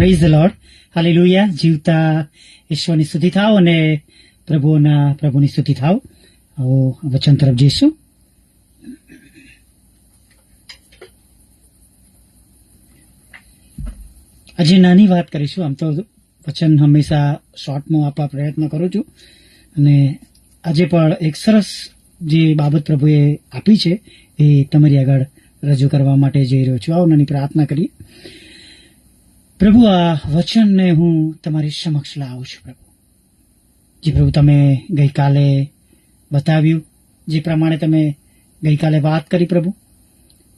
Praise the lord. Hallelujah. જીવતા ઈશ્વરની સ્તુતિ થાવ અને પ્રભુની સ્તુતિ થાવ. આવો વચન તરફ જઈશું. આજે નાની વાત કરીશું. આમ તો વચન હંમેશા શોર્ટમાં આપવા પ્રયત્ન કરું છું અને આજે પણ એક સરસ જે બાબત પ્રભુએ આપી છે એ તમારી આગળ રજૂ કરવા માટે જઈ રહ્યો છું. આવો નાની પ્રાર્થના કરીએ. પ્રભુ, આ વચનને હું તમારી સમક્ષ લાવું છું. પ્રભુ, જે પ્રભુ તમે ગઈકાલે બતાવ્યું, જે પ્રમાણે તમે ગઈકાલે વાત કરી પ્રભુ,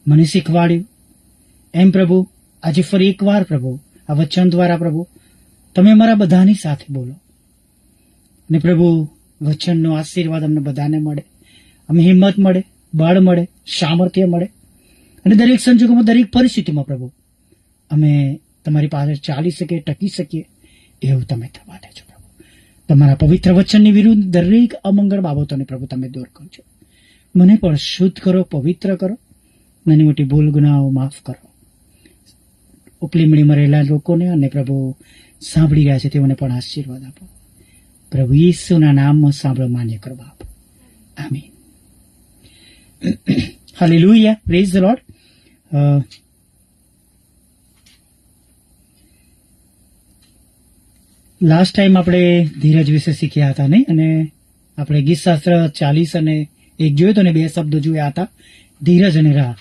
મને શીખવાડ્યું, એમ પ્રભુ આજે ફરી એકવાર પ્રભુ આ વચન દ્વારા પ્રભુ તમે અમારા બધાની સાથે બોલો અને પ્રભુ વચનનો આશીર્વાદ અમને બધાને મળે, અમને હિંમત મળે, બળ મળે, સામર્થ્ય મળે અને દરેક સંજોગોમાં, દરેક પરિસ્થિતિમાં પ્રભુ અમે તમારી પાસે ચાલી શકીએ, ટકી શકીએ એવું તમે થવા દેજો. પ્રભુ, તમારા પવિત્ર વચનની વિરુદ્ધ દરેક અમંગળ બાબતોને પ્રભુ તમે દૂર કરજો. મને પણ શુદ્ધ કરો, પવિત્ર કરો, નાની મોટી ભૂલ ગુનાઓ માફ કરો. ઉપલી મળીમાં રહેલા લોકોને અને પ્રભુ સાંભળી રહ્યા છે તેઓને પણ આશીર્વાદ આપો. પ્રભુ ઈસુના નામમાં સાંભળો, માન્ય કરો બાપ. Amen. Hallelujah. Praise the Lord. Last time આપણે ધીરજ વિશે શીખ્યા હતા નહીં, અને આપણે ગીતશાસ્ત્ર 40 અને 1 જોયું તો, અને 2 શબ્દો જોયા હતા, ધીરજ અને રાહ.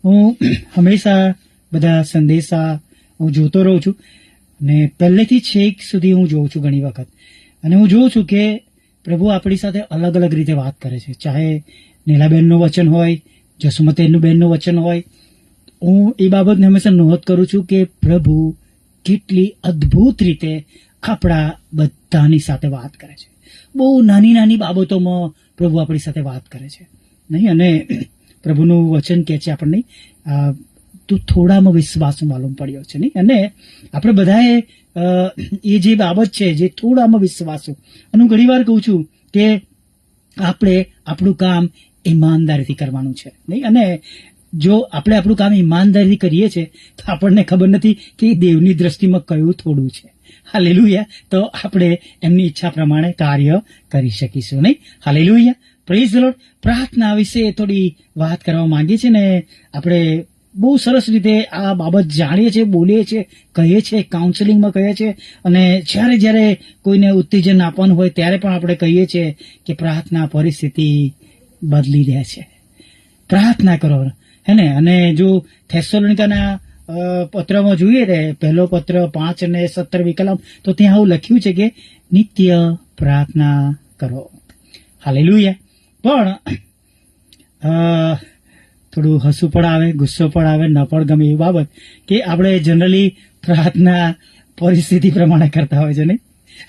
હું હંમેશા બધા સંદેશા હું જોતો રહું છું અને પહેલેથી છેક સુધી હું જોઉં છું ઘણી વખત, અને હું જોઉં છું કે પ્રભુ આપણી સાથે અલગ અલગ રીતે વાત કરે છે. ચાહે નીલાબેનનું વચન હોય, જસુમતેનનું વચન હોય, હું એ બાબતને હંમેશા નોંધ કરું છું કે પ્રભુ કેટલી અદ્ભુત રીતે આપણા બધાની સાથે વાત કરે છે. બહુ નાની નાની બાબતોમાં પ્રભુ આપણી સાથે વાત કરે છે નહીં. અને પ્રભુનું વચન કહે છે આપણને, તું થોડામાં વિશ્વાસ માલુમ પડ્યો છે નહીં. અને આપણે બધાએ એ જે બાબત છે, જે થોડામાં વિશ્વાસો, અને હું ઘણી વાર કહું છું કે આપણે આપણું કામ ઈમાનદારીથી કરવાનું છે નહીં. અને જો આપણે આપણું કામ ઈમાનદારીથી કરીએ છીએ તો આપણને ખબર નથી કે દેવની દ્રષ્ટિમાં કયું થોડું છે. હાલેલુયા. તો આપણે એમની ઈચ્છા પ્રમાણે કાર્ય કરી શકીશું નહીં. હાલેલુયા. Praise the lord. પ્રાર્થના વિશે થોડી વાત કરવા માંગીએ છીએ ને આપણે બહુ સરસ રીતે આ બાબત જાણીએ છીએ, બોલીએ છીએ, કહીએ છીએ, કાઉન્સેલિંગમાં કહીએ છીએ, અને જ્યારે કોઈને ઉત્તેજન આપવાનું હોય ત્યારે પણ આપણે કહીએ છીએ કે પ્રાર્થના પરિસ્થિતિ બદલી દે છે. પ્રાર્થના કરો હે ને. અને જો થેસલોનિકાના પત્રમાં જોઈએ ને, પહેલો પત્ર 5 અને 17 વિકલ્પ, તો ત્યાં આવું લખ્યું છે કે નિત્ય પ્રાર્થના કરો. હાલેલુયા. પણ થોડું હસવું પણ આવે, ગુસ્સો પણ આવે, ન પણ ગમે એવી બાબત કે આપણે જનરલી પ્રાર્થના પરિસ્થિતિ પ્રમાણે કરતા હોય છે નહીં.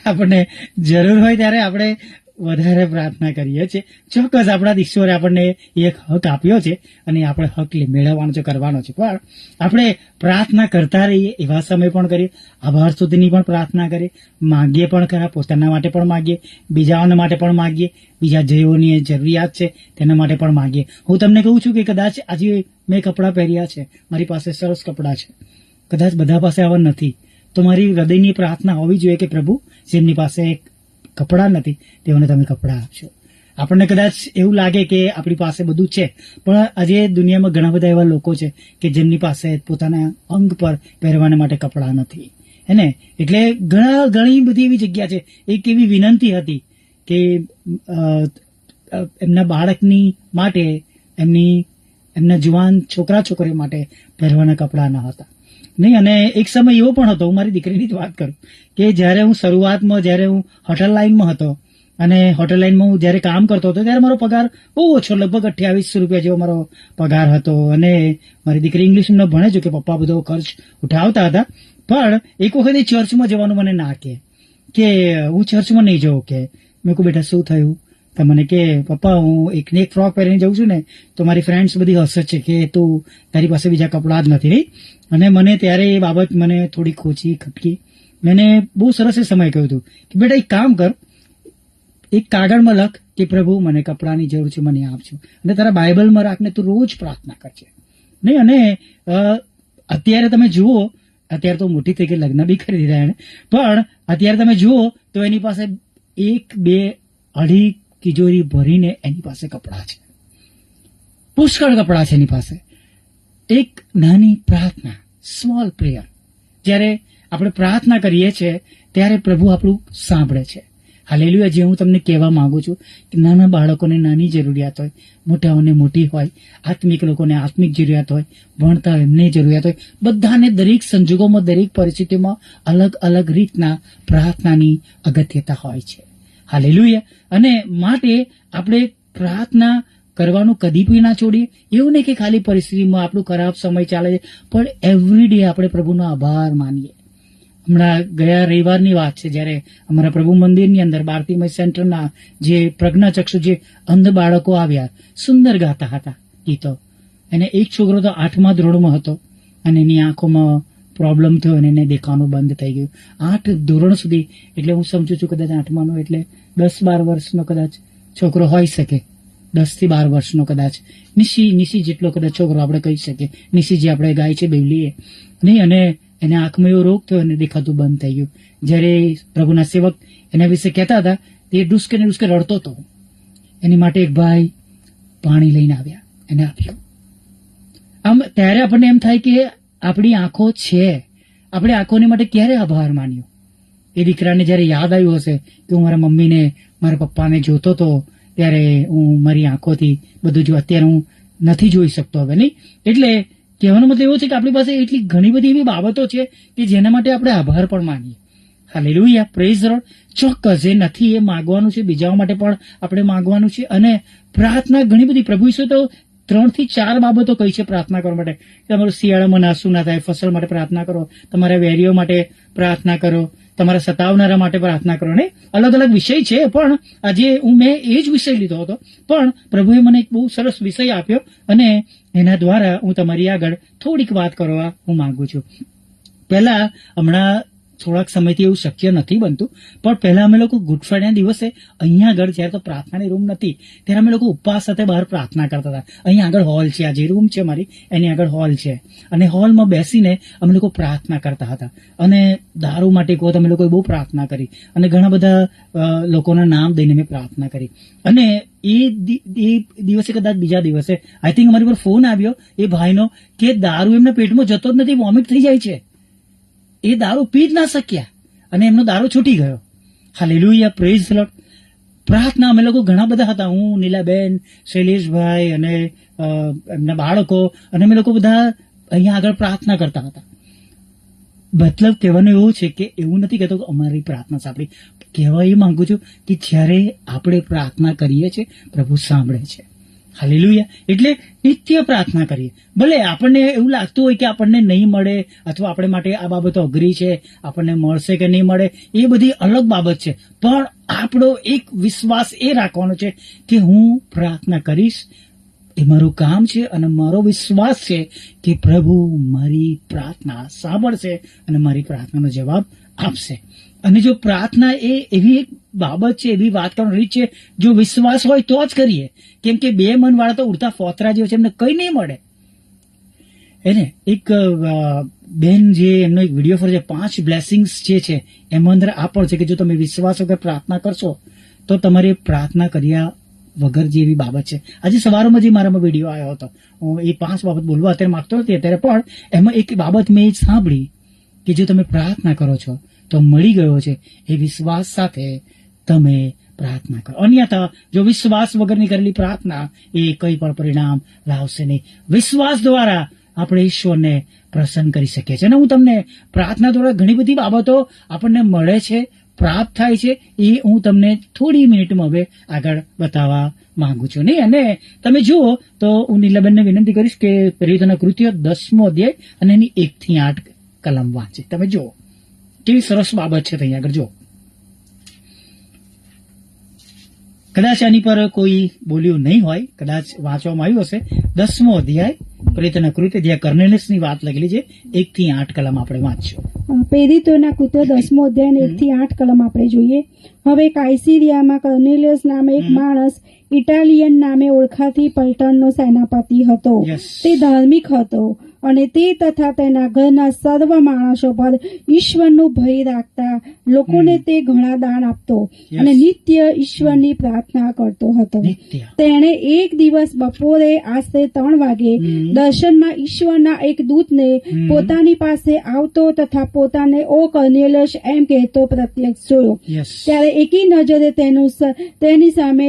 આપણને જરૂર હોય ત્યારે આપણે વધારે પ્રાર્થના કરીએ છીએ. ચોક્કસ આપણા ઈશ્વરે આપણને એક હક આપ્યો છે અને આપણે હક મેળવવાનો છે, કરવાનો છે. પણ આપણે પ્રાર્થના કરતા રહીએ, એવા સમય પણ કરીએ, આભાર સુધીની પણ પ્રાર્થના કરીએ, માગીએ પણ ખરા, પોતાના માટે પણ માગીએ, બીજાઓના માટે પણ માગીએ, બીજા જેઓની જરૂરિયાત છે તેના માટે પણ માગીએ. હું તમને કહું છું કે કદાચ આજે મેં કપડાં પહેર્યા છે, મારી પાસે સરસ કપડાં છે, કદાચ બધા પાસે આવા નથી, તો મારી હૃદયની પ્રાર્થના હોવી જોઈએ કે પ્રભુ, જેમની પાસે કપડાં નથી તેઓને તમે કપડાં આપશો. આપણને કદાચ એવું લાગે કે આપણી પાસે બધું છે, પણ આજે દુનિયામાં ઘણા બધા એવા લોકો છે કે જેમની પાસે પોતાના અંગ પર પહેરવાના માટે કપડાં નથી હે ને. એટલે ઘણી બધી એવી જગ્યા છે. એક એવી વિનંતી હતી કે એમના બાળકની માટે, એમના જુવાન છોકરા છોકરીઓ માટે પહેરવાના કપડાં ન હતા નહીં. અને એક સમય એવો પણ હતો, હું મારી દીકરીની જ વાત કરું, કે જ્યારે હું શરૂઆતમાં, જ્યારે હું હોટલ લાઇનમાં હતો અને હોટલ લાઇનમાં હું જ્યારે કામ કરતો હતો ત્યારે મારો પગાર બહુ ઓછો, લગભગ 2800 રૂપિયા જેવો મારો પગાર હતો. અને મારી દીકરી ઇંગ્લિશમાં ભણે છે કે પપ્પા બધો ખર્ચ ઉઠાવતા હતા. પણ એક વખત એ ચર્ચમાં જવાનું મને ના કે હું ચર્ચમાં નહીં જાઉં. કે મેં કહું બેટા શું થયું? તો મને કે પપ્પા, હું એકને એક ફ્રોક પહેરીને જાઉં છું ને તો મારી ફ્રેન્ડ્સ બધી હસે છે કે તું, તારી પાસે બીજા કપડાં જ નથી નહીં. અને મને ત્યારે એ બાબત મને થોડી ખટકી. મેં બહુ સરસ એ સમય કહ્યું હતું કે બેટા એક કામ કર, એક કાગળમાં લખ કે પ્રભુ મને કપડાની જરૂર છે, મને આપજો, અને તારા બાઇબલમાં રાખને તું રોજ પ્રાર્થના કરજે નહીં. અને અત્યારે તમે જુઓ અત્યારે તો મોટી થઈ ગઈ, લગ્ન બી કરી દીધા એને, પણ અત્યારે તમે જુઓ તો એની પાસે 1, 2, 2.5 તિજોરી ભરીને એની પાસે કપડાં છે, પુષ્કળ કપડાં છે એની પાસે. એક નાની પ્રાર્થના, સ્મોલ પ્રેયર, જ્યારે આપણે પ્રાર્થના કરીએ છીએ ત્યારે પ્રભુ આપણું સાંભળે છે. હાલેલુયા. જે હું તમને કહેવા માંગુ છું કે નાના બાળકોને નાની જરૂરિયાત હોય, મોટાઓને મોટી હોય, આત્મિક લોકોને આત્મિક જરૂરિયાત હોય, ભણતા હોય એમને જરૂરિયાત હોય, બધાને દરેક સંજોગોમાં દરેક પરિસ્થિતિમાં અલગ અલગ રીતના પ્રાર્થનાની અગત્યતા હોય છે. હાલેલુયા. અને માટે આપણે પ્રાર્થના કરવાનું કદી બી ના છોડીએ. એવું નહીં કે ખાલી પરિસ્થિતિમાં આપણું ખરાબ સમય ચાલે છે, પણ એવરી ડે આપણે પ્રભુનો આભાર માનીએ. હમણાં ગયા રવિવારની વાત છે, જ્યારે અમારા પ્રભુ મંદિરની અંદર બારતીમય સેન્ટરના જે પ્રજ્ઞાચક્ષુ જે અંધ બાળકો આવ્યા, સુંદર ગાતા હતા ગીતો. અને એક છોકરો તો 8મા ધોરણમાં હતો અને એની આંખોમાં પ્રોબ્લેમ થયો અને એને દેખાવાનું બંધ થઈ ગયું. 8 ધોરણ સુધી, એટલે હું સમજુ છું કદાચ 8માનો એટલે 10-12 વર્ષનો કદાચ છોકરો હોઈ શકે, 10 થી 12 વર્ષનો કદાચ. નિશી જેટલો કદાચ છોકરો આપણે કહી શકીએ, નિશી જે આપણે ગાય છે બેવલીએ નહીં. અને એને આંખમાં એવો રોગ થયો અને દેખાતું બંધ થઈ ગયું. જ્યારે પ્રભુના સેવક એના વિશે કહેતા હતા, તે ડુસકે ને ડુસકે રડતો હતો. એની માટે એક ભાઈ પાણી લઈને આવ્યા, એને આપ્યું. આમ ત્યારે આપણને એમ થાય કે આપણી આંખો છે, આપણે આંખોની માટે ક્યારે આભાર માન્યો. એ દીકરાને જ્યારે યાદ આવ્યું હશે કે હું મારા મમ્મીને મારા પપ્પાને જોતો હતો ત્યારે હું મારી આંખોથી બધું જો, અત્યારે હું નથી જોઈ શકતો હવે, નહીં. એટલે કહેવાનો મતલબ એવો છે કે આપણી પાસે એટલી ઘણી બધી એવી બાબતો છે કે જેના માટે આપણે આભાર પણ માનીએ. Hallelujah, praise the lord. ચોક્કસ જે નથી એ માંગવાનું છે, બીજાઓ માટે પણ આપણે માંગવાનું છે. અને પ્રાર્થના ઘણી બધી, પ્રભુ ઈસુએ તો 3 થી 4 બાબતો કહી છે પ્રાર્થના કરવા માટે. તમારું શિયાળામાં નાસું ના થાય, ફસલ માટે પ્રાર્થના કરો, તમારા વેરીઓ માટે પ્રાર્થના કરો, તમારા સતાવનારા માટે પ્રાર્થના કરો. ને અલગ અલગ વિષય છે, પણ આજે મેં એ જ વિષય લીધો હતો, પણ પ્રભુએ મને એક બહુ સરસ વિષય આપ્યો અને એના દ્વારા હું તમારી આગળ થોડીક વાત કરવા હું માંગુ છું. પહેલા હમણાં થોડાક સમયથી એવું શક્ય નથી બનતું, પણ પહેલા અમે લોકો ગુડ ફ્રાઈડેના દિવસે અહીંયા આગળ, જ્યારે તો પ્રાર્થનાની રૂમ નથી ત્યારે અમે લોકો ઉપવાસ સાથે બહાર પ્રાર્થના કરતા હતા. અહીંયા આગળ હોલ છે, આ જે રૂમ છે મારી એની આગળ હોલ છે, અને હોલમાં બેસીને અમે લોકો પ્રાર્થના કરતા હતા. અને દારૂ માટે કહો તો અમે લોકોએ બહુ પ્રાર્થના કરી અને ઘણા બધા લોકોના નામ દઈને મેં પ્રાર્થના કરી. અને એ દિવસે કદાચ બીજા દિવસે આઈ થિંક અમારી પર ફોન આવ્યો એ ભાઈનો કે દારૂ એમના પેટમાં જતો જ નથી, વોમિટ થઈ જાય છે, એ દારૂ પી જ ના શક્યા અને એમનો દારૂ છૂટી ગયો. Hallelujah, praise the lord. પ્રાર્થના અમે લોકો ઘણા બધા હતા, હું, નીલાબેન, શૈલેષભાઈ અને એમના બાળકો, અને અમે લોકો બધા અહીંયા આગળ પ્રાર્થના કરતા હતા. મતલબ કહેવાનું એવું છે કે એવું નથી કહેતો કે અમારી પ્રાર્થના સાંભળી. કહેવા એ માંગુ છું કે જ્યારે આપણે પ્રાર્થના કરીએ છીએ પ્રભુ સાંભળે છે. હાલેલુયા. એટલે નિત્ય પ્રાર્થના કરીએ. ભલે આપણને એવું લાગતું હોય કે આપણને નહીં મળે, અથવા આપણે માટે આ બાબતો અઘરી છે, આપણને મળશે કે નહીં મળે, એ બધી અલગ બાબત છે, પણ આપણો એક વિશ્વાસ એ રાખવાનો છે કે હું પ્રાર્થના કરીશ, એ મારું કામ છે, અને મારો વિશ્વાસ છે કે પ્રભુ મારી પ્રાર્થના સાંભળશે અને મારી પ્રાર્થનાનો જવાબ આપશે. અને જો પ્રાર્થના એ એવી એક બાબત છે, એવી વાત કરવાની રીત છે, જો વિશ્વાસ હોય તો જ કરીએ. કેમ કે 2 મન વાળા તો ઉડતા ફોતરા જેવા છે, એમને કઈ નહીં મળે. એને એક બેન જે એમનો એક વિડીયો ફરે છે, 5 બ્લેસિંગ્સ જે છે એમાં અંદર આ પણ છે કે જો તમે વિશ્વાસ વગર પ્રાર્થના કરશો તો તમારે પ્રાર્થના કર્યા વગર જે એવી બાબત છે. આજે સવારમાં જે મારામાં વિડીયો આવ્યો હતો, હું એ 5 બાબત બોલવા અત્યારે માંગતો નથી અત્યારે, પણ એમાં એક બાબત મેં સાંભળી કે જો તમે પ્રાર્થના કરો છો તો મળી ગયો છે, એ વિશ્વાસ સાથે તમે પ્રાર્થના કરો. અન્યથા જો વિશ્વાસ વગરની કરેલી પ્રાર્થના એ કંઈ પણ પરિણામ લાવશે નહીં. વિશ્વાસ દ્વારા આપણે ઈશ્વરને પ્રસન્ન કરી શકીએ છીએ. અને હું તમને પ્રાર્થના દ્વારા ઘણી બધી બાબતો આપણને મળે છે, પ્રાપ્ત થાય છે, એ હું તમને થોડી મિનિટમાં હવે આગળ બતાવવા માંગુ છું. નહીં, અને તમે જુઓ તો હું નીલાબેનને વિનંતી કરીશ કે પ્રેરિતોના કૃત્યો 10મો અધ્યાય અને એની 1 થી 8 કલમ વાંચે. તમે જુઓ કેવી સરસ બાબત છે. અહીંયા આગળ જુઓ, કદાચ આની પર કોઈ બોલ્યું નહીં હોય, કદાચ વાંચવામાં આવ્યું હશે. 10મો અધ્યાય પ્રેરિતોના કૃત્ય, જ્યાં કર્નેલિયસની વાત લખેલી છે, 1 થી 8 કલમ આપણે વાંચશું. પ્રેરિતોના કૃત્ય 10મો અધ્યાય 1 થી 8 કલમ આપણે જોઈએ. હવે કાઇસરિયામાં કર્નેલિયસ નામે એક માણસ ઇટાલિયન નામે ઓળખાતી પલટણનો સેનાપતિ હતો. તે ધાર્મિક હતો અને તે તથા તેના ઘરના સર્વ માણસો પર ઈશ્વરનું ભય રાખતા લોકોને તે ઘણા દાન આપતો અને નિત્ય ઈશ્વરની પ્રાર્થના કરતો હતો. નિત્ય. તેણે એક દિવસ બપોરે આશરે 3 વાગે દર્શનમાં ઈશ્વરના એક દૂતને પોતાની પાસે આવતો તથા પોતાને ઓ કર્નેલિયસ એમ કહેતો પ્રત્યક્ષ જોયો. યસ. ત્યારે એકી નજરે તેની સામે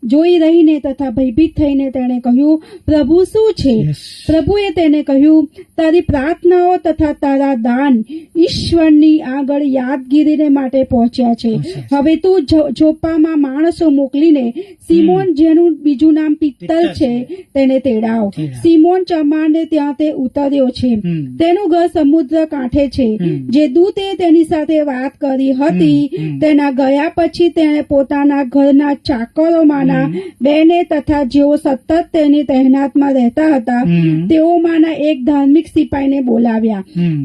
જોઈ રહીને તથા ભયભીત થઈને તેણે કહ્યું, પ્રભુ શું છે? Yes. પ્રભુએ તેને કહ્યું, તારી પ્રાર્થનાઓ તથા તારા દાન ઈશ્વરની આગળ યાદગીરીને માટે પહોંચ્યા છે. હવે તું જોપ્પામાં માણસો મોકલીને સિમોન, જેનું બીજું નામ પિત્તર છે, તેને તેડાવ. સિમોન ચમારને ત્યાં તે ઉતર્યો છે. તેનું ઘર સમુદ્ર કાંઠે છે. જે દૂતે તેની સાથે વાત કરી હતી તેના ગયા પછી તેણે પોતાના ઘરના ચાકરોમાંના બેને તથા જેઓ સતત તેની તહેનાતમાં રહેતા હતા તેઓમાંના એક ધાર્મિક સિપાહીને બોલાવ્યા.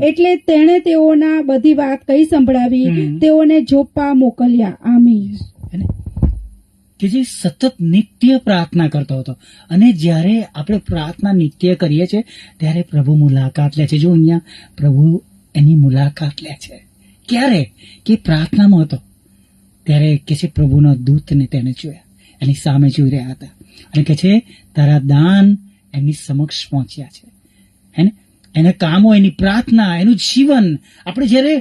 એટલે તેણે તેઓના બધી વાત કહી સંભળાવી. તેઓને જોપ્પા મોકલ્યા. આમીન. કે જે સતત નિત્ય પ્રાર્થના કરતો હતો. અને જ્યારે આપણે પ્રાર્થના નિત્ય કરીએ છીએ ત્યારે પ્રભુ મુલાકાત લે છે. જો અહીંયા પ્રભુ એની મુલાકાત લે છે. ક્યારે? કે પ્રાર્થનામાં હતો ત્યારે કે છે પ્રભુના દૂતને તેને જોયા, એની સામે જોઈ રહ્યા હતા અને કે છે તારા દાન એમની સમક્ષ પહોંચ્યા છે. હે ને? એના કામો, એની પ્રાર્થના, એનું જીવન. આપણે જયારે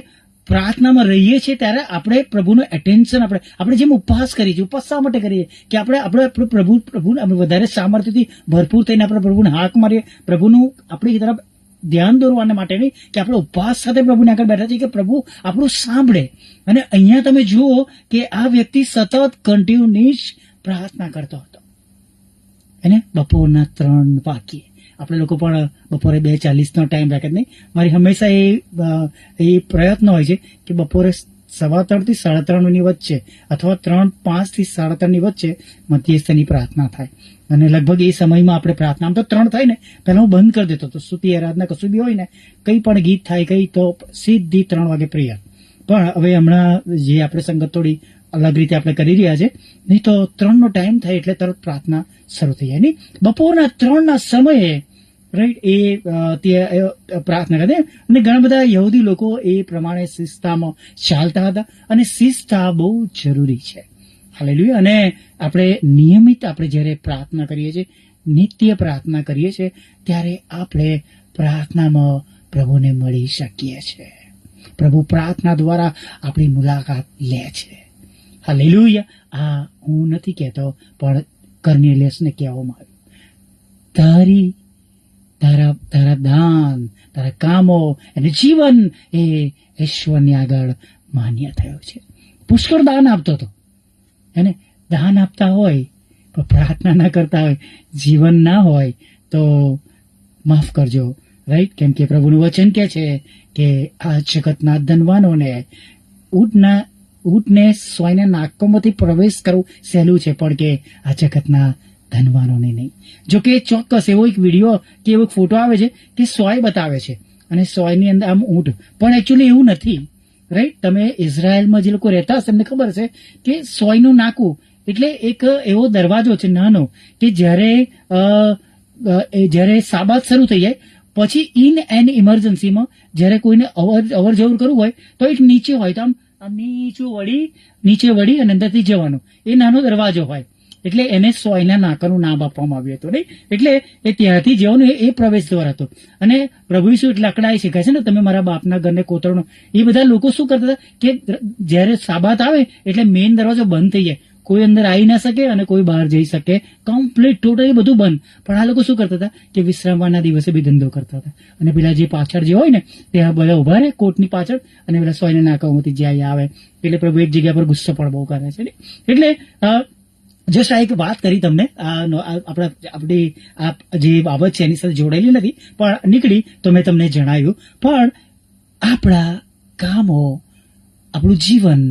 પ્રાર્થનામાં રહીએ છીએ ત્યારે આપણે પ્રભુનું એટેન્શન આપણે જેમ ઉપવાસ કરીએ છીએ, ઉપવાસ શા માટે કરીએ? કે આપણે પ્રભુ આપણે વધારે સામર્થ્યથી ભરપૂર થઈને આપણે પ્રભુને હાક મારીએ, પ્રભુનું આપણી તરફ ધ્યાન દોરવાને માટે નહીં, કે આપણે ઉપવાસ સાથે પ્રભુને આગળ બેઠા છીએ કે પ્રભુ આપણું સાંભળે. અને અહીંયા તમે જુઓ કે આ વ્યક્તિ સતત કન્ટિન્યુઅસ પ્રાર્થના કરતો હતો. એને બપોરના 3 વાગ્યે આપણે લોકો પણ બપોરે 2:40 ટાઈમ રાખે નહીં. મારી હંમેશા એ પ્રયત્ન હોય છે કે બપોરે 3:15 થી 3:30 વચ્ચે અથવા 3:05 થી 3:30 વચ્ચે મધ્યસ્થની પ્રાર્થના થાય. અને લગભગ એ સમયમાં આપણે પ્રાર્થના, આમ તો 3 થાય ને પહેલા હું બંધ કરી દેતો હતો. સ્તુતિ આરાધના કશું બી હોય ને, કંઈ પણ ગીત થાય કઈ તો સીધી 3 વાગે પ્રેયર. પણ હવે હમણાં જે આપણે સંગત થોડી અલગ રીતે આપણે કરી રહ્યા છે, નહીં તો 3નો ટાઈમ થાય એટલે તરત પ્રાર્થના શરૂ થઈ જાય. નહીં, બપોરના 3ના સમયે રાઈટ એ પ્રાર્થના કરે. અને ઘણા બધા યહૂદી લોકો એ પ્રમાણે શિસ્તામાં ચાલતા હતા અને શિસ્તા બહુ જરૂરી છે. હાલેલુયા. અને આપણે નિયમિત આપણે જ્યારે પ્રાર્થના કરીએ છીએ, નિત્ય પ્રાર્થના કરીએ છીએ, ત્યારે આપણે પ્રાર્થનામાં પ્રભુને મળી શકીએ છીએ. પ્રભુ પ્રાર્થના દ્વારા આપણી મુલાકાત લે છે. હાલેલુયા. આ હું નથી કહેતો, પણ કર્નેલિયસને કહેવામાં આવ્યું, તારા દાન, તારા કામો અને જીવન એ ઈશ્વરની આગળ માન્ય થયો છે. પુષ્કળ દાન આપતો હતો. એને દાન આપતા હોય પણ પ્રાર્થના ના કરતા હોય, જીવન ના હોય તો માફ કરજો. રાઈટ? કેમ કે પ્રભુનું વચન કે છે કે આ જગતના ધનવાનોને ઊંટને સ્વાયના નાકોમાંથી પ્રવેશ કરવું સહેલું છે, પણ કે આ જગતના ધનવાનોને નહીં. જો કે ચોક્કસ એવો એક વિડીયો કે એવો એક ફોટો આવે છે કે સોય બતાવે છે અને સોયની અંદર આમ ઊંટ, પણ એકચ્યુઅલી એવું નથી. રાઈટ? તમે ઇઝરાયલમાં જે લોકો રહેતા હશે એમને ખબર છે કે સોયનું નાકું એટલે એક એવો દરવાજો છે નાનો કે જ્યારે સાબાત શરૂ થઈ જાય પછી ઇન એન ઇમરજન્સીમાં જ્યારે કોઈને અવર જવર કરવું હોય તો એક નીચે હોય તો આમ નીચે વળી અને અંદરથી જવાનું એ નાનો દરવાજો હોય. એટલે એને સોયના નાકાનું નામ આપવામાં આવ્યું હતું. નહીં? એટલે એ ત્યાંથી જવાનું એ પ્રવેશ દ્વાર હતો. અને પ્રભુ ઈસુ એટલે અકળાઈ શીખાય છે ને, તમે મારા બાપના ઘરને કોતરણો. એ બધા લોકો શું કરતા હતા કે જયારે સાબાત આવે એટલે મેઇન દરવાજો બંધ થઈ જાય, કોઈ અંદર આવી ના શકે અને કોઈ બહાર જઈ શકે, કમ્પ્લીટ ટોટલી બધું બંધ. પણ આ લોકો શું કરતા હતા કે વિશ્રામવાના દિવસે બી ધંધો કરતા હતા. અને પેલા જે પાછળ જે હોય ને ત્યાં બધા ઉભા રહે કોર્ટની પાછળ અને પેલા સોયના નાકાઓમાંથી જ્યાં આવે. એટલે પ્રભુ એક જગ્યા પર ગુસ્સો પણ બહુ કરે છે. એટલે જસ્ટ આ એક વાત કરી તમને, આપણી આ જે બાબત છે એની સાથે જોડાયેલી નથી પણ નીકળી તો મેં તમને જણાવ્યું. પણ આપણા કામો, આપણું જીવન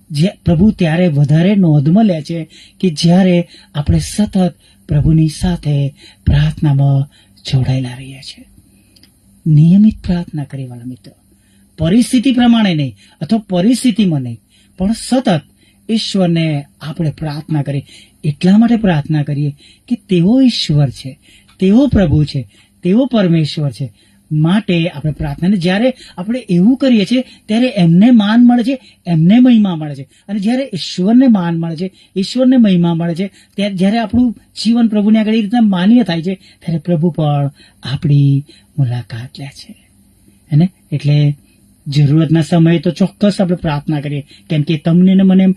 જે પ્રભુ ત્યારે વધારે નોંધમાં લે છે કે જ્યારે આપણે સતત પ્રભુની સાથે પ્રાર્થનામાં જોડાયેલા રહીએ છીએ. નિયમિત પ્રાર્થના કરીએ વાલા મિત્રો, પરિસ્થિતિ પ્રમાણે નહીં અથવા પરિસ્થિતિમાં નહીં, પણ સતત ઈશ્વરને આપણે પ્રાર્થના કરીએ. એટલા માટે પ્રાર્થના કરીએ કે તેઓ ઈશ્વર છે, તેઓ પ્રભુ છે, તેવો પરમેશ્વર છે. માટે આપણે પ્રાર્થના, જ્યારે આપણે એવું કરીએ છીએ ત્યારે એમને માન મળે છે, એમને મહિમા મળે છે. અને જ્યારે ઈશ્વરને માન મળે છે, ઈશ્વરને મહિમા મળે છે, ત્યારે જ્યારે આપણું જીવન પ્રભુની આગળ એ રીતના માન્ય થાય છે, ત્યારે પ્રભુ પણ આપણી મુલાકાત લે છે. હેને? એટલે જરૂરતના સમયે તો ચોક્કસ આપણે પ્રાર્થના કરીએ, કેમ કે તમને ને મને એમ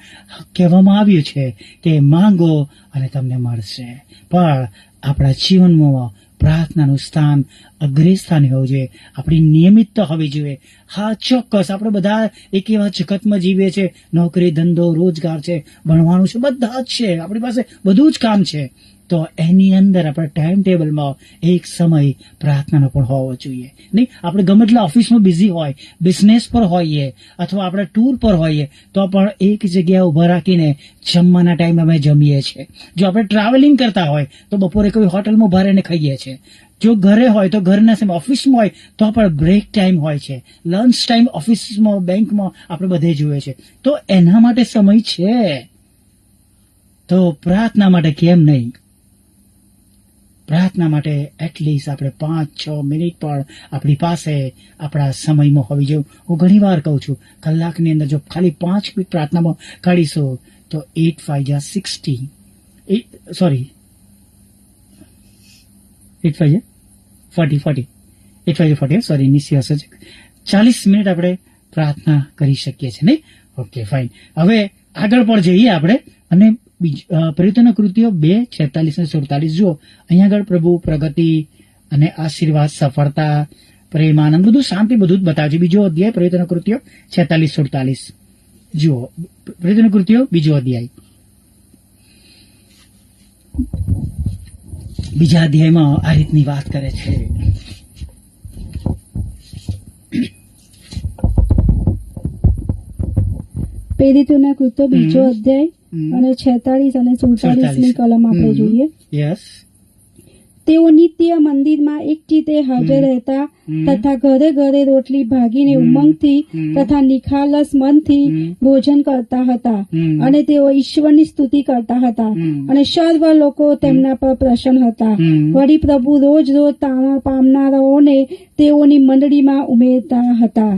કહેવામાં આવ્યું છે કે માંગો અને તમને મળશે. પણ આપણા જીવનમાં પ્રાર્થનાનું સ્થાન અગ્રસ્થાને હોવું જોઈએ, આપણી નિયમિતતા હોવી જોઈએ. હા, ચોક્કસ આપણે બધા એક એવા જગતમાં જીવીએ છીએ, નોકરી, ધંધો, રોજગાર છે, ભણવાનું છે, બધા જ છે, આપણી પાસે બધું જ કામ છે. તો એની અંદર આપણા ટાઈમ ટેબલમાં એક સમય પ્રાર્થનાનો પણ હોવો જોઈએ. નહીં, આપણે ગમે એટલા ઓફિસમાં બિઝી હોય, બિઝનેસ પર હોઈએ, અથવા આપણે ટૂર પર હોઈએ, તો પણ એક જગ્યાએ ઉભા રાખીને જમવાના ટાઈમે અમે જમીએ છીએ. જો આપણે ટ્રાવેલિંગ કરતા હોય તો બપોરે કોઈ હોટલમાં ઉભા રહીને ખાઈએ છીએ. જો ઘરે હોય તો ઘરના સમય, ઓફિસમાં હોય તો પણ બ્રેક ટાઈમ હોય છે, લંચ ટાઈમ ઓફિસમાં, બેંકમાં આપણે બધે જોઈએ છે. તો એના માટે સમય છે, તો પ્રાર્થના માટે કેમ નહીં? પ્રાર્થના માટે એટલીસ્ટ આપણે 5-6 મિનિટ પણ આપણી પાસે આપણા સમયમાં હોવી જોઈએ. હું ઘણી વાર કહું છું, કલાકની અંદર જો ખાલી 5 મિનિટ પ્રાર્થનામાં કાઢીશું તો 8 × 5 = 60, 40 નિશ્ચય હશે, 40 મિનિટ આપણે પ્રાર્થના કરી શકીએ છીએ. નહીં? Okay, fine. હવે આગળ પણ જઈએ આપણે, અને પ્રવૃત્તિના કૃત્યો 2:46-47 જુઓ. અહીંયા આગળ પ્રભુ પ્રગતિ અને આશીર્વાદ, સફળતા, પ્રેમ, આનંદ, બધું શાંતિ, બધું જ બતાવે છે. બીજો અધ્યાય પ્રવૃત્તિના કૃત્યો 46-47 જુઓ. પ્રવૃત્તિના કૃત્યો બીજો અધ્યાય, બીજા અધ્યાયમાં આ રીતની વાત કરે છે. પ્રેરિતોના કૃત્યો બીજો અધ્યાય અને 46 અને 47 કલમ આપણે જોઈએ. યસ. તેઓ નિત્ય મંદિરમાં એકચીતે હાજર રહેતા તથા ઘરે ઘરે રોટલી ભાગીને ઉમંગથી તથા નિખાલસ મનથી ભોજન કરતા હતા, અને તેઓ ઈશ્વરની સ્તુતિ કરતા હતા, અને સર્વ લોકો તેમના પર પ્રસન્ન હતા. વળી પ્રભુ રોજ રોજ પામનારાઓને તેઓની મંડળીમાં ઉમેરતા હતા.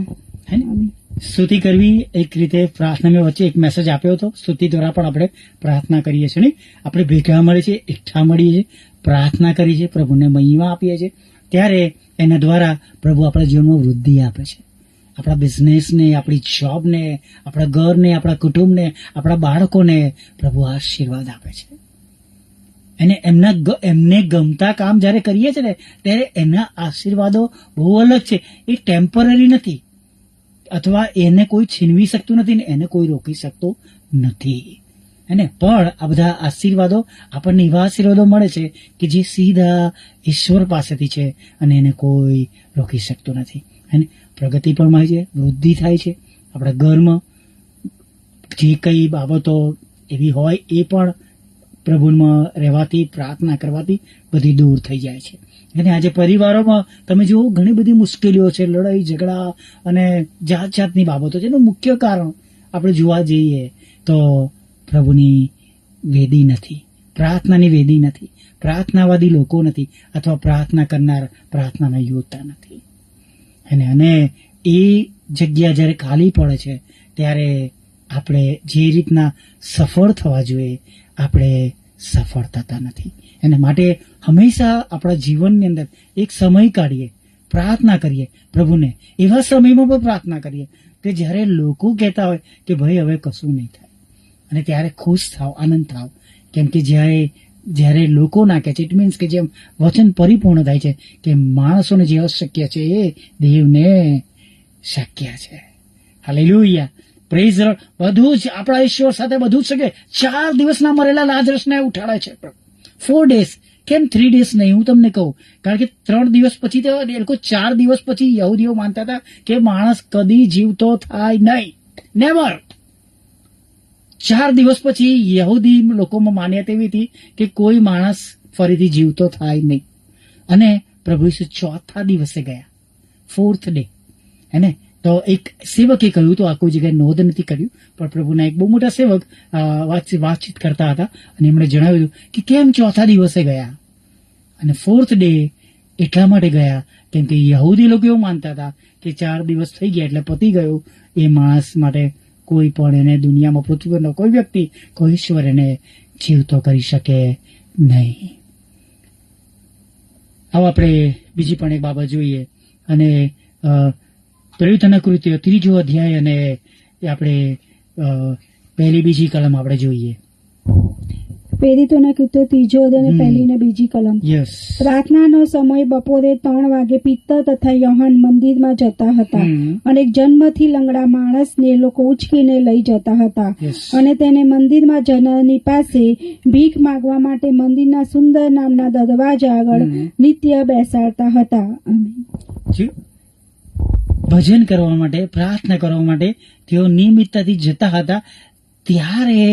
સ્તુતિ કરવી એક રીતે પ્રાર્થના વચ્ચે એક મેસેજ આપ્યો હતો. સ્તુતિ દ્વારા પણ આપણે પ્રાર્થના કરીએ છીએ. નહીં, આપણે ભેગા મળીએ છીએ, એકઠા મળીએ છીએ, પ્રાર્થના કરીએ છીએ, પ્રભુને મહિમા આપીએ છીએ, ત્યારે એના દ્વારા પ્રભુ આપણા જીવનમાં વૃદ્ધિ આપે છે. આપણા બિઝનેસને, આપણી જોબને, આપણા ઘરને, આપણા કુટુંબને, આપણા બાળકોને પ્રભુ આશીર્વાદ આપે છે. અને એમને ગમતા કામ જ્યારે કરીએ છીએ ને, ત્યારે એના આશીર્વાદો બહુ અલગ છે. એ ટેમ્પરરી નથી, અથવા એને કોઈ છીનવી શકતું નથી ને એને કોઈ રોકી શકતું નથી. અને પણ આ બધા આશીર્વાદો આપણને એવા આશીર્વાદો મળે છે કે જે સીધા ઈશ્વર પાસેથી છે, અને એને કોઈ રોકી શકતું નથી. અને પ્રગતિ પણ મળે છે, વૃદ્ધિ થાય છે. આપણા ઘરમાં જે કઈ બાબતો એવી હોય એ પણ પ્રભુમાં રહેવાથી, પ્રાર્થના કરવાથી બધી દૂર થઈ જાય છે. અને આજે પરિવારોમાં તમે જુઓ, ઘણી બધી મુશ્કેલીઓ છે, લડાઈ ઝઘડા અને જાત જાતની બાબતો છે. એનું મુખ્ય કારણ આપણે જોવા જઈએ તો પ્રભુની વેદી નથી, પ્રાર્થનાની વેદી નથી, પ્રાર્થનાવાદી લોકો નથી, અથવા પ્રાર્થના કરનાર પ્રાર્થનાના યોદ્ધા નથી. અને એ જગ્યા જ્યારે ખાલી પડે છે ત્યારે આપણે જે રીતના સફળ થવા જોઈએ આપણે સફળ થતા નથી. એના માટે હંમેશા આપણા જીવનની અંદર એક સમય કાઢીએ, પ્રાર્થના કરીએ પ્રભુને. એવા સમયમાં પણ પ્રાર્થના કરીએ કે જ્યારે લોકો કહેતા હોય કે ભાઈ હવે કશું નહીં થાય, અને ત્યારે ખુશ થાવ, આનંદ થાવ. કેમ કે જ્યારે લોકો ના કહે છે, ઇટ મીન્સ કે જેમ વચન પરિપૂર્ણ થાય છે કે માણસોને જે અશક્ય છે એ દેવને શક્ય છે. Hallelujah, praise the lord. બધું જ આપણા ઈશ્વર સાથે બધું જ શકે. 4 દિવસના મરેલા લાજરસને ઉઠાડે છે. 4 days, કેમ 3 days નહીં? હું તમને કહું, કારણ કે 3 દિવસ પછી તો એ લોકો 4 દિવસ પછી યહૂદીઓ માનતા હતા કે માણસ કદી જીવતો થાય નહીં, નેવર. 4 દિવસ પછી યહૂદી લોકોમાં માન્યતા એવી હતી કે કોઈ માણસ ફરીથી જીવતો થાય નહીં. અને પ્રભુ ઈસુ 4થા દિવસે ગયા, 4th day. હેને? તો એક સેવકે કહ્યું, તો આ કોઈ જગ્યાએ નોંધ નથી કર્યું, પણ પ્રભુના એક બહુ મોટા સેવક વાતચીત કરતા હતા, અને એમણે જણાવ્યું કે કેમ 4થા દિવસે ગયા. અને 4th day એટલા માટે ગયા કેમ કે યહૂદી લોકો એવું માનતા હતા કે 4 દિવસ થઈ ગયા એટલે પતી ગયું. એ માણસ માટે કોઈ પણ એને દુનિયામાં પૃથ્વી પરનો કોઈ વ્યક્તિ કોઈ ઈશ્વર એને જીવતો કરી શકે નહીં. હવે આપણે બીજી પણ એક બાબત જોઈએ અને પ્રયુક્તના કૃત્યો 3 અધ્યાય અને આપણે પહેલી બીજી કલમ આપણે જોઈએ. પ્રેરિતોના કૃત્યો 3 અધ્યાય અને પહેલી ને બીજી કલમ. યસ. પ્રાર્થનાનો સમય બપોરે 3 વાગે પિત્તર તથા યોહાન મંદિરમાં જતા હતા અને એક જન્મથી લંગડા માણસને લોકો ઉચકીને લઈ જતા હતા Yes. અને તેને મંદિરમાં જનારની પાસે ભીખ માંગવા માટે મંદિરના સુંદર નામના દરવાજા આગળ નિત્ય બેસાડતા હતા. આમેન. ભજન કરવા માટે, પ્રાર્થના કરવા માટે તેઓ નિયમિતતાથી જતા હતા. ત્યારે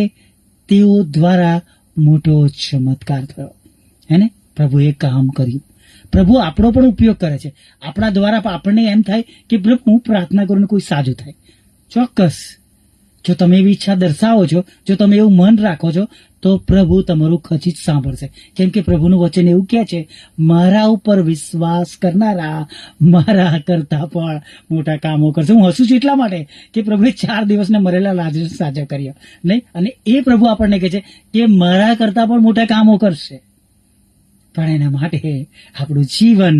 તેઓ દ્વારા મોટો ચમત્કાર થયો. હેને, પ્રભુએ કામ કર્યું. પ્રભુ આપણો પણ ઉપયોગ કરે છે. આપણા દ્વારા આપણને એમ થાય કે પ્રભુ હું પ્રાર્થના કરું ને કોઈ સાજું થાય. ચોક્કસ જો તમે એવી ઈચ્છા દર્શાવો છો, જો તમે એવું મન રાખો છો, તો પ્રભુ તમારું ખચિત સાંભળશે. કેમ કે પ્રભુનું વચન એવું કહે છે, મારા ઉપર વિશ્વાસ કરનારા મારા કરતા પણ મોટા કામો કરશે. હું હસું છું એટલા માટે કે પ્રભુએ 4 દિવસને મરેલા લાજરસ સાજા કર્યો નહીં, અને એ પ્રભુ આપણને કહે છે કે મારા કરતા પણ મોટા કામો કરશે. પણ એના માટે આપણું જીવન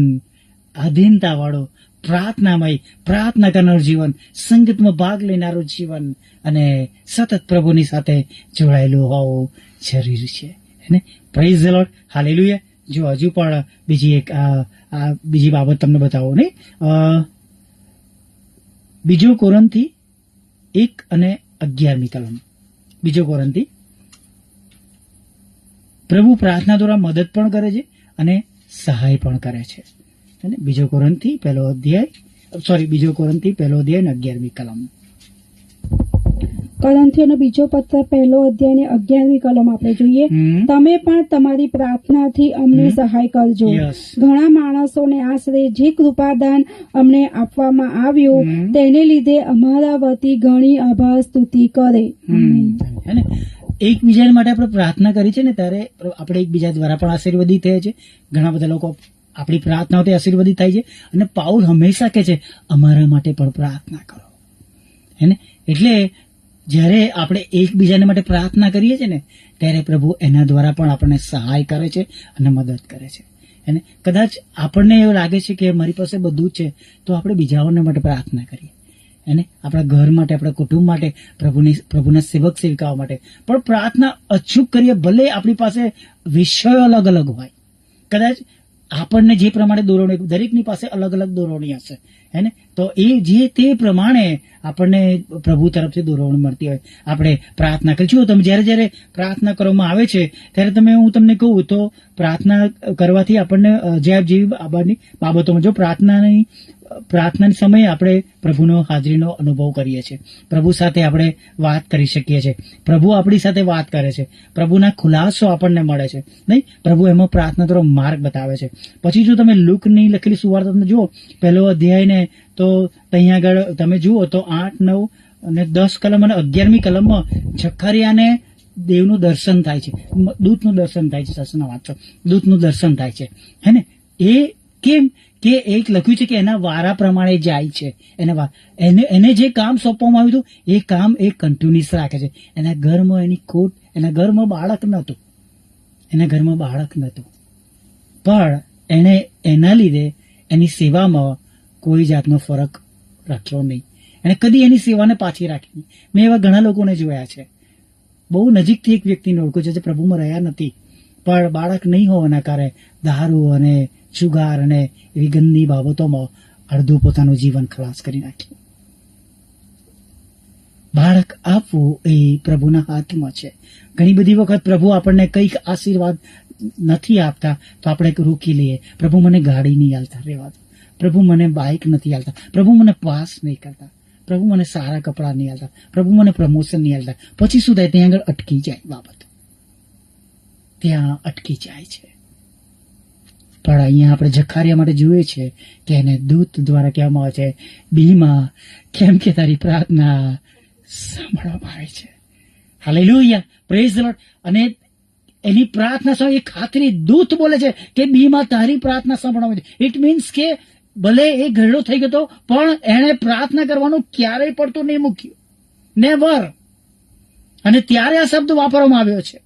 આધીનતા વાળો, પ્રાર્થનામય, પ્રાર્થના કરનારું જીવન, સંગીતમાં ભાગ લેનારું જીવન અને સતત પ્રભુની સાથે જોડાયેલું હોવું જરૂરી છે. Praise the lord, hallelujah. જો હજુ પણ બીજી એક બીજી બાબત તમને બતાવો ને, 2 કોરિન્થી 1 અને 11મી કલમ. 2 કોરિન્થી. પ્રભુ પ્રાર્થના દ્વારા મદદ પણ કરે છે અને સહાય પણ કરે છે. 2 કોરિન્થી 1 અધ્યાય અને 11મી કલમ. કોરિન્થીઓનો બીજો પત્ર 1 અધ્યાય ને 11મી કલમ આપણે જોઈએ. તમે પણ તમારી પ્રાર્થનાથી અમને સહાય કરજો. Yes. ઘણા માણસોને આશરે જે કૃપાદાન અમને આપવામાં આવ્યું તેને લીધે અમારા વતી ઘણી આભાર સ્તુતિ કરે. હેને, એકબીજા માટે આપણે પ્રાર્થના કરી છે ને, ત્યારે આપણે એકબીજા દ્વારા પણ આશીર્વાદિત થયા છે. ઘણા બધા લોકો આપણી પ્રાર્થનાઓથી આશીર્વાદિત થાય છે. અને પાઉલ હંમેશા કહે છે અમારા માટે પણ પ્રાર્થના કરો. હેને, એટલે જ્યારે આપણે એકબીજાને માટે પ્રાર્થના કરીએ છીએ ને, ત્યારે પ્રભુ એના દ્વારા પણ આપણને સહાય કરે છે અને મદદ કરે છે. અને કદાચ આપણને એવું લાગે છે કે મારી પાસે બધું જ છે, તો આપણે બીજાઓને માટે પ્રાર્થના કરીએ. અને આપણા ઘર માટે, આપણા કુટુંબ માટે, પ્રભુના સેવક સેવિકાઓ માટે પણ પ્રાર્થના અચૂક કરીએ. ભલે આપણી પાસે વિષયો અલગ અલગ હોય, કદાચ આપણને જે પ્રમાણે દોરવણી, દરેકની પાસે અલગ અલગ દોરવણી હશે, હેને, તો એ જે તે પ્રમાણે આપણને પ્રભુ તરફથી દોરવણી મળતી હોય આપણે પ્રાર્થના કરી. જુઓ, તમે જ્યારે પ્રાર્થના કરવામાં આવે છે ત્યારે હું તમને કહું તો પ્રાર્થના કરવાથી આપણને જેવી બાબતોમાં, જો પ્રાર્થનાની સમયે આપણે પ્રભુનો હાજરીનો અનુભવ કરીએ છીએ, પ્રભુ સાથે આપણે વાત કરી શકીએ છીએ, પ્રભુ આપણી સાથે વાત કરે છે, પ્રભુના ખુલાસો આપણને મળે છે નહીં. પ્રભુ એમાં પ્રાર્થના તરફ માર્ગ બતાવે છે. પછી જો તમે લુકની લખેલી સુવાર્તા તમે જુઓ 1 અધ્યાયને, તો ત્યાં આગળ તમે જુઓ તો 8, 9 અને 10 કલમ અને 11મી કલમમાં જકરિયાને દેવનું દર્શન થાય છે, દૂતનું દર્શન થાય છે. સાસુના વાંચો, દૂતનું દર્શન થાય છે. હે ને, એ કેમ કે એક લખ્યું છે કે એના વારા પ્રમાણે જાય છે. એને જે કામ સોંપવામાં આવ્યું હતું એ કામ એ કન્ટિન્યુઅસ રાખે છે. એના ઘરમાં એની ખોટ, એના ઘરમાં બાળક નહોતું, પણ એને એના લીધે એની સેવામાં કોઈ જાતનો ફરક રાખ્યો નહીં. એને કદી એની સેવાને પાછી રાખી નહીં. મેં એવા ઘણા લોકોને જોયા છે. બહુ નજીકથી એક વ્યક્તિને ઓળખું છે જે પ્રભુમાં રહ્યા નથી, પણ બાળક નહીં હોવાના કારણે દારૂ અને જુગાર અને એવી ગંદી બાબતોમાં અડધું પોતાનું જીવન ખલાસ કરી નાખ્યું. બાળક આપવું એ પ્રભુના હાથમાં છે. ઘણી બધી વખત પ્રભુ આપણને કંઈક આશીર્વાદ નથી આપતા તો આપણે રોકી લઈએ. પ્રભુ મને ગાડી નહીં આલતા, રહેવા દો. પ્રભુ મને બાઇક નથી આલતા, પ્રભુ મને પાસ નહીં કરતા, પ્રભુ મને સારા કપડાં નહીં આલતા, પ્રભુ મને પ્રમોશન નહીં આલતા. પછી શું થાય? ત્યાં આગળ અટકી જાય બાબત, ત્યાં અટકી જાય છે. પણ અહીંયા આપણે જખારિયા માટે જોઈએ છે કે એને દૂત દ્વારા કહેવામાં આવે છે, બીમાં, કેમ કે તારી પ્રાર્થના સાંભળવામાં આવે છે. Hallelujah, praise the lord. અને એની પ્રાર્થના સાંભળે, એ ખાતરી દૂત બોલે છે કે બીમાં તારી પ્રાર્થના સાંભળવામાં. ઇટ મીન્સ કે ભલે એ ઘરડો થઈ ગયો હતો, પણ એણે પ્રાર્થના કરવાનું ક્યારેય પડતું નહીં મૂક્યું, નેવર. અને ત્યારે આ શબ્દ વાપરવામાં આવ્યો છે,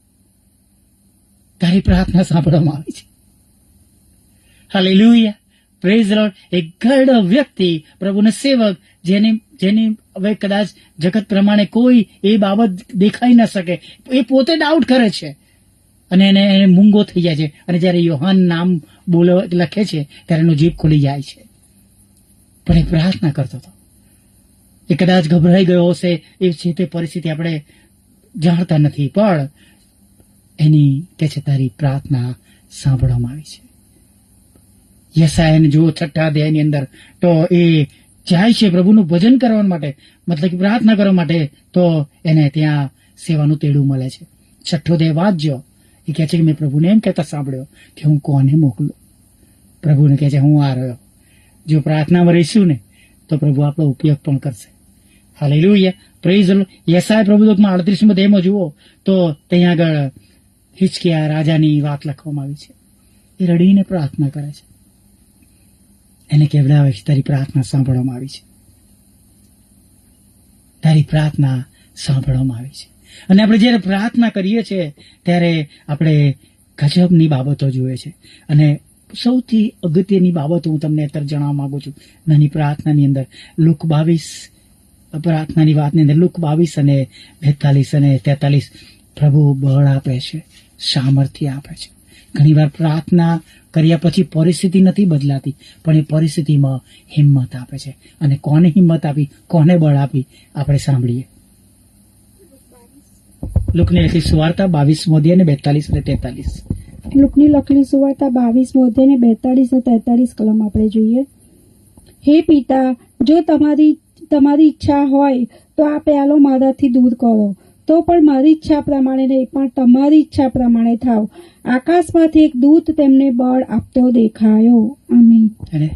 તારી પ્રાર્થના સાંભળવામાં આવી છે. Hallelujah, praise the lord. એક ઘરડો વ્યક્તિ, પ્રભુનો સેવક, જેની હવે કદાચ જગત પ્રમાણે કોઈ એ બાબત દેખાઈ ન શકે, એ પોતે ડાઉટ કરે છે અને એને મૂંગો થઈ જાય છે. અને જયારે યોહાન નામ લખે છે ત્યારે એનું જીભ ખુલી જાય છે. પણ એ પ્રાર્થના કરતો હતો. એ કદાચ ગભરાઈ ગયો હશે, એ છે તે પરિસ્થિતિ આપણે જાણતા નથી, પણ એની કે છે તારી પ્રાર્થના સાંભળવામાં આવી છે. યસાયાને જુઓ 6 અધ્યાયની અંદર, તો એ જાય છે પ્રભુનું ભજન કરવા માટે, મતલબ કે પ્રાર્થના કરવા માટે, તો એને ત્યાં સેવાનું તેડું મળે છે. 6 અધ્યાય વાંચજો. એ કહે છે કે મેં પ્રભુને એમ કહેતા સાંભળ્યો કે હું કોને મોકલું. પ્રભુને કહે છે હું આ રહ્યો. જો પ્રાર્થનામાં રહીશું ને તો પ્રભુ આપણો ઉપયોગ પણ કરશે. Hallelujah, praise the Lord. યસાયા પ્રભુદૂતમાં 38 અધ્યાયમાં જુઓ તો ત્યાં આગળ હિચકિયા રાજાની વાત લખવામાં આવી છે. એ રડીને પ્રાર્થના કરે છે. એને કહેવડાવે છે તારી પ્રાર્થના સાંભળવામાં આવી છે, તારી પ્રાર્થના સાંભળવામાં આવી છે. અને આપણે જયારે પ્રાર્થના કરીએ છીએ ત્યારે આપણે ગજબની બાબતો જોઈએ છે. અને સૌથી અગત્યની બાબતો હું તમને અત્યારે જણાવવા માંગુ છું નાની પ્રાર્થનાની અંદર. લુક 22 પ્રાર્થનાની વાતની અંદર લુક 22 અને 42 અને 43 પ્રભુ બળ આપે છે, સામર્થ્ય આપે છે. ઘણીવાર પ્રાર્થના કર્યા પછી પરિસ્થિતિ નથી બદલાતી, પણ એ પરિસ્થિતિમાં હિંમત આપે છે. અને કોને હિંમત આપી, કોને બળ આપી, આપણે સાંભળીએ. લુકની લખેલી સુવાર્તા 22મો અધ્યાય અને 42 અને 43. લુકની લખેલી સુવાર્તા 22મો અધ્યાય અને 42 અને 43 કલમ આપણે જોઈએ. હે પિતા, જો તમારી ઈચ્છા હોય તો આ પ્યાલો મારાથી દૂર કરો, તો પણ મારી ઈચ્છા પ્રમાણે નહીં પણ તમારી ઈચ્છા પ્રમાણે થાવ. આકાશમાંથી એક દૂત તેમને બળ આપતો દેખાયો. આમીન. અને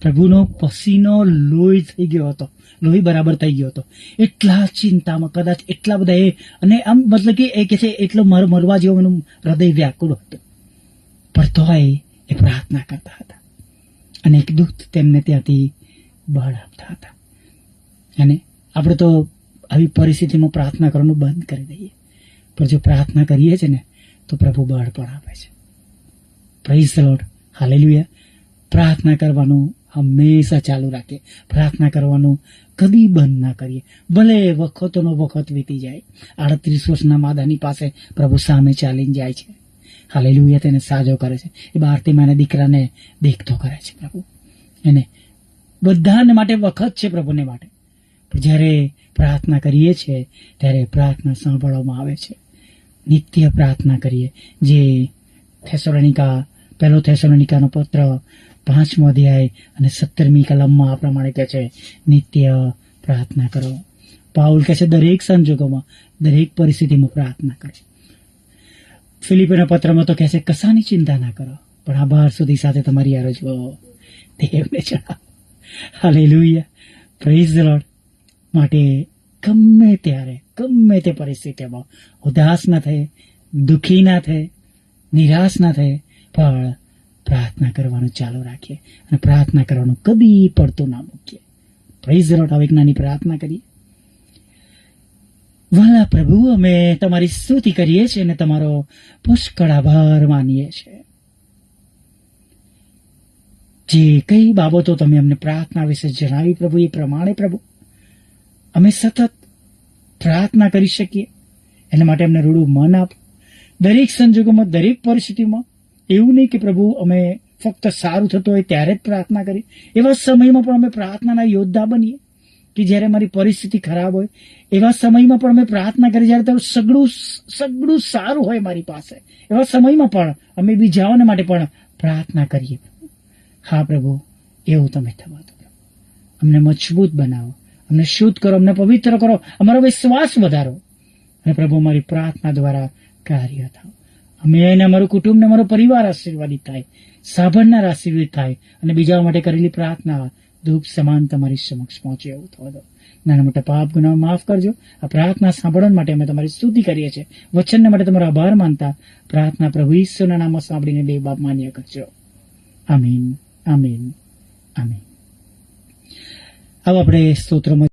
પ્રભુનો પસીનો લોહી થઈ ગયો હતો, લોહી બરાબર થઈ ગયો હતો. એટલા ચિંતામાં, કદાચ એટલા બધા અને આમ મતલબ કે એ કે છે એટલો મરવા જેવો એનું હૃદય વ્યાકુળ હતું. પણ તોય એ પ્રાર્થના કરતા હતા અને એક દૂત તેમને ત્યાંથી બળ આપતા હતા. અને આપણે તો આવી પરિસ્થિતિમાં પ્રાર્થના કરવાનું બંધ કરી દઈએ, પણ જો પ્રાર્થના કરીએ છીએ ને તો પ્રભુ બળ પણ આપે છે. Praise the lord, hallelujah. પ્રાર્થના કરવાનું હંમેશા ચાલુ રાખીએ, પ્રાર્થના કરવાનું કદી બંધ ના કરીએ. ભલે વખતોનો વખત વીતી જાય. 38 વર્ષના માદાની પાસે પ્રભુ સામે ચાલીને જાય છે. હાલેલુયા, તેને સાજો કરે છે. એ 12 મહિના દીકરાને દેખતો કરે છે પ્રભુ. એને બધાને માટે વખત છે પ્રભુને માટે. જ્યારે પ્રાર્થના કરીએ છીએ ત્યારે પ્રાર્થના સાંભળવામાં આવે છે. નિત્ય પ્રાર્થના કરીએ. જે પહેલો થેસલોનિકાનો પત્ર 5મો અધ્યાય અને 17મી કલમમાં આ પ્રમાણે કહે છે, નિત્ય પ્રાર્થના કરો. પાઉલ કહે છે દરેક સંજોગોમાં, દરેક પરિસ્થિતિમાં પ્રાર્થના કરો. ફિલિપીના પત્રમાં તો કહે છે કશાની ચિંતા ના કરો, પણ આભાર સુધી સાથે તમારી અરજો દેવને જણાવો. Hallelujah, praise the lord. માટે ગમે ત્યારે, ગમે તે પરિસ્થિતિમાં ઉદાસ ના થાય, દુઃખી ના થાય, નિરાશ ના થાય, પણ પ્રાર્થના કરવાનું ચાલુ રાખીએ અને પ્રાર્થના કરવાનું કદી પડતું ના મૂકીએ. Praise the lord. હવે એક નાની પ્રાર્થના કરીએ. વહાલા પ્રભુ, અમે તમારી સ્તુતિ કરીએ છીએ અને તમારો પુષ્કળ આભાર માનીએ છીએ. જે કઈ બાબતો તમે અમને પ્રાર્થના વિશે જણાવી પ્રભુ, એ પ્રમાણે પ્રભુ અમે સતત પ્રાર્થના કરી શકીએ. એના માટે અમને રૂડું મન આપો. દરેક સંજોગોમાં, દરેક પરિસ્થિતિમાં એવું નહીં કે પ્રભુ અમે ફક્ત સારું થતું હોય ત્યારે જ પ્રાર્થના કરીએ. એવા સમયમાં પણ અમે પ્રાર્થનાના યોદ્ધા બનીએ કે જ્યારે મારી પરિસ્થિતિ ખરાબ હોય, એવા સમયમાં પણ અમે પ્રાર્થના કરીએ જ્યારે તો સગડું સારું હોય મારી પાસે. એવા સમયમાં પણ અમે બીજાઓને માટે પણ પ્રાર્થના કરીએ. હા પ્રભુ, એવું તમે થવા દો. અમને મજબૂત બનાવો, અમને શુદ્ધ કરો, અમને પવિત્ર કરો, અમારો વિશ્વાસ વધારો. અને પ્રભુ અમારી પ્રાર્થના દ્વારા કાર્ય થાવ. અમે અને અમારું કુટુંબ ને અમારો પરિવાર આશીર્વાદિત થાય, સાંભળનાર આશીર્વાદિત થાય અને બીજાઓ માટે કરેલી પ્રાર્થના ધૂપ સમાન તમારી સમક્ષ પહોંચે એવું થવા દો. નાના મોટા પાપ ગુનાહ માફ કરજો. આ પ્રાર્થના સાંભળવા માટે અમે તમારી સ્તુતિ કરીએ છીએ. વચનને માટે તમારો આભાર માનતા પ્રાર્થના પ્રભુ ઈસુના નામમાં સાંભળીને બે બાપ માન્ય કરજો. આમીન, આમીન, આમીન. હવે આપણે સ્તોત્રમાં